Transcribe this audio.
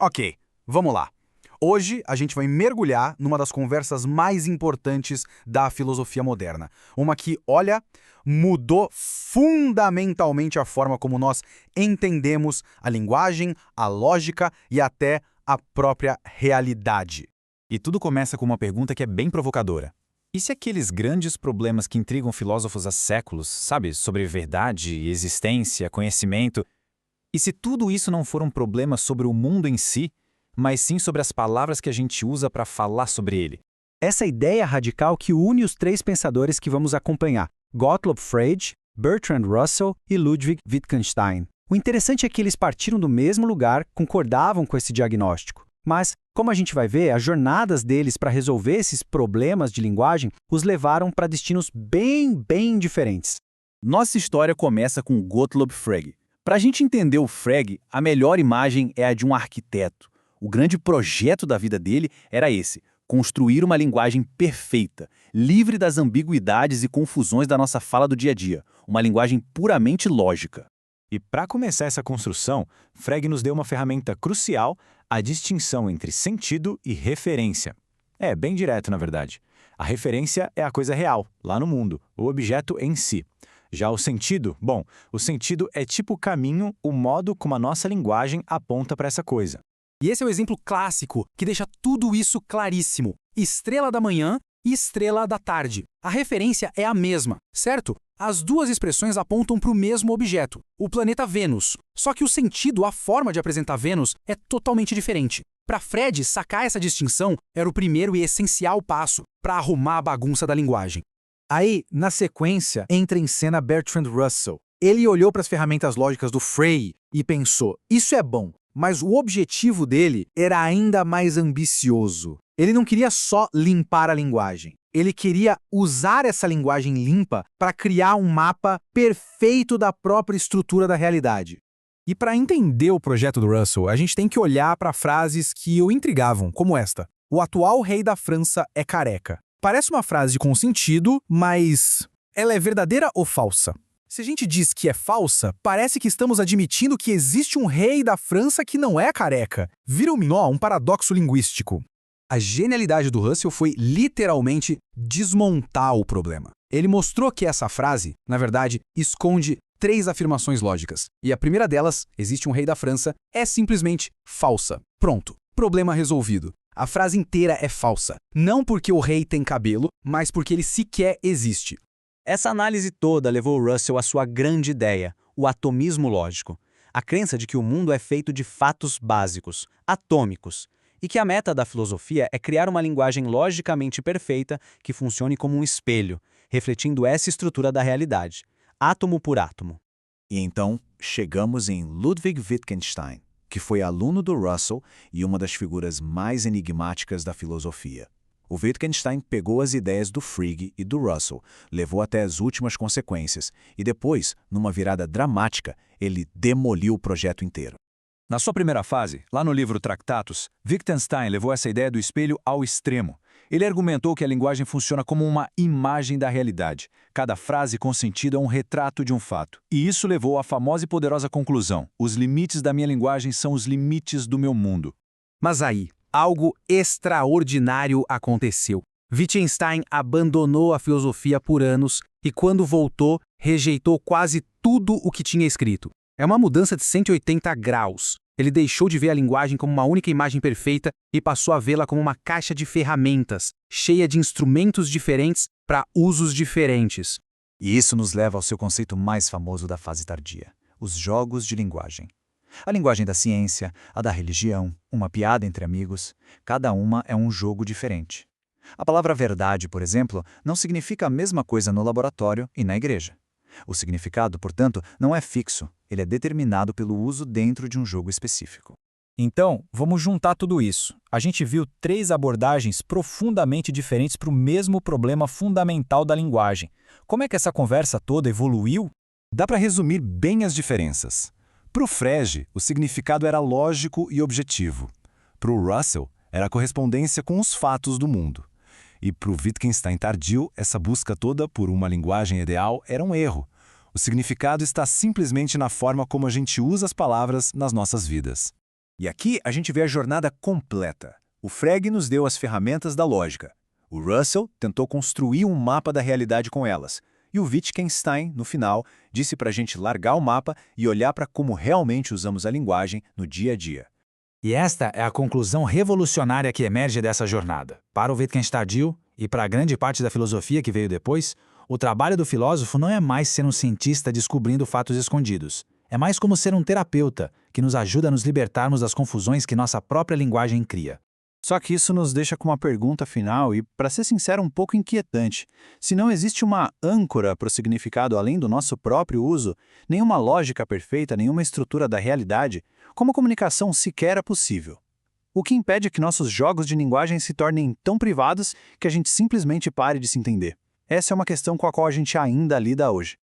Ok, vamos lá. Hoje a gente vai mergulhar numa das conversas mais importantes da filosofia moderna. Uma que, olha, mudou fundamentalmente a forma como nós entendemos a linguagem, a lógica e até a própria realidade. E tudo começa com uma pergunta que é bem provocadora. E se aqueles grandes problemas que intrigam filósofos há séculos, sabe, sobre verdade, existência, conhecimento, e se tudo isso não for um problema sobre o mundo em si, mas sim sobre as palavras que a gente usa para falar sobre ele? Essa ideia radical que une os três pensadores que vamos acompanhar, Gottlob Frege, Bertrand Russell e Ludwig Wittgenstein. O interessante é que eles partiram do mesmo lugar, concordavam com esse diagnóstico. Mas, como a gente vai ver, as jornadas deles para resolver esses problemas de linguagem os levaram para destinos bem diferentes. Nossa história começa com Gottlob Frege. Para a gente entender o Frege, a melhor imagem é a de um arquiteto. O grande projeto da vida dele era esse: construir uma linguagem perfeita, livre das ambiguidades e confusões da nossa fala do dia a dia, uma linguagem puramente lógica. E para começar essa construção, Frege nos deu uma ferramenta crucial, a distinção entre sentido e referência. É bem direto, na verdade. A referência é a coisa real, lá no mundo, o objeto em si. Já o sentido, o sentido é tipo o caminho, o modo como a nossa linguagem aponta para essa coisa. E esse é o exemplo clássico que deixa tudo isso claríssimo. Estrela da manhã e estrela da tarde. A referência é a mesma, certo? As duas expressões apontam para o mesmo objeto, o planeta Vênus. Só que o sentido, a forma de apresentar Vênus, é totalmente diferente. Para Frege, sacar essa distinção era o primeiro e essencial passo para arrumar a bagunça da linguagem. Aí, na sequência, entra em cena Bertrand Russell. Ele olhou para as ferramentas lógicas do Frege e pensou: isso é bom, mas o objetivo dele era ainda mais ambicioso. Ele não queria só limpar a linguagem. Ele queria usar essa linguagem limpa para criar um mapa perfeito da própria estrutura da realidade. E para entender o projeto do Russell, a gente tem que olhar para frases que o intrigavam, como esta: o atual rei da França é careca. Parece uma frase com sentido, mas ela é verdadeira ou falsa? Se a gente diz que é falsa, parece que estamos admitindo que existe um rei da França que não é careca. Vira um paradoxo linguístico. A genialidade do Russell foi literalmente desmontar o problema. Ele mostrou que essa frase, na verdade, esconde três afirmações lógicas. E a primeira delas, existe um rei da França, é simplesmente falsa. Pronto, problema resolvido. A frase inteira é falsa. Não porque o rei tem cabelo, mas porque ele sequer existe. Essa análise toda levou Russell à sua grande ideia, o atomismo lógico. A crença de que o mundo é feito de fatos básicos, atômicos, e que a meta da filosofia é criar uma linguagem logicamente perfeita que funcione como um espelho, refletindo essa estrutura da realidade, átomo por átomo. E então chegamos em Ludwig Wittgenstein, que foi aluno do Russell e uma das figuras mais enigmáticas da filosofia. O Wittgenstein pegou as ideias do Frege e do Russell, levou até as últimas consequências e depois, numa virada dramática, ele demoliu o projeto inteiro. Na sua primeira fase, lá no livro Tractatus, Wittgenstein levou essa ideia do espelho ao extremo. Ele argumentou que a linguagem funciona como uma imagem da realidade. Cada frase com sentido é um retrato de um fato. E isso levou à famosa e poderosa conclusão: os limites da minha linguagem são os limites do meu mundo. Mas aí, algo extraordinário aconteceu. Wittgenstein abandonou a filosofia por anos e, quando voltou, rejeitou quase tudo o que tinha escrito. É uma mudança de 180 graus. Ele deixou de ver a linguagem como uma única imagem perfeita e passou a vê-la como uma caixa de ferramentas, cheia de instrumentos diferentes para usos diferentes. E isso nos leva ao seu conceito mais famoso da fase tardia: os jogos de linguagem. A linguagem da ciência, a da religião, uma piada entre amigos, cada uma é um jogo diferente. A palavra verdade, por exemplo, não significa a mesma coisa no laboratório e na igreja. O significado, portanto, não é fixo, ele é determinado pelo uso dentro de um jogo específico. Então, vamos juntar tudo isso. A gente viu três abordagens profundamente diferentes para o mesmo problema fundamental da linguagem. Como é que essa conversa toda evoluiu? Dá para resumir bem as diferenças. Para o Frege, o significado era lógico e objetivo. Para o Russell, era a correspondência com os fatos do mundo. E para o Wittgenstein tardio, essa busca toda por uma linguagem ideal era um erro. O significado está simplesmente na forma como a gente usa as palavras nas nossas vidas. E aqui a gente vê a jornada completa. O Frege nos deu as ferramentas da lógica. O Russell tentou construir um mapa da realidade com elas. E o Wittgenstein, no final, disse para a gente largar o mapa e olhar para como realmente usamos a linguagem no dia a dia. E esta é a conclusão revolucionária que emerge dessa jornada. Para o Wittgenstein e para a grande parte da filosofia que veio depois, o trabalho do filósofo não é mais ser um cientista descobrindo fatos escondidos. É mais como ser um terapeuta, que nos ajuda a nos libertarmos das confusões que nossa própria linguagem cria. Só que isso nos deixa com uma pergunta final e, para ser sincero, um pouco inquietante. Se não existe uma âncora para o significado além do nosso próprio uso, nenhuma lógica perfeita, nenhuma estrutura da realidade, como a comunicação sequer é possível? O que impede que nossos jogos de linguagem se tornem tão privados que a gente simplesmente pare de se entender? Essa é uma questão com a qual a gente ainda lida hoje.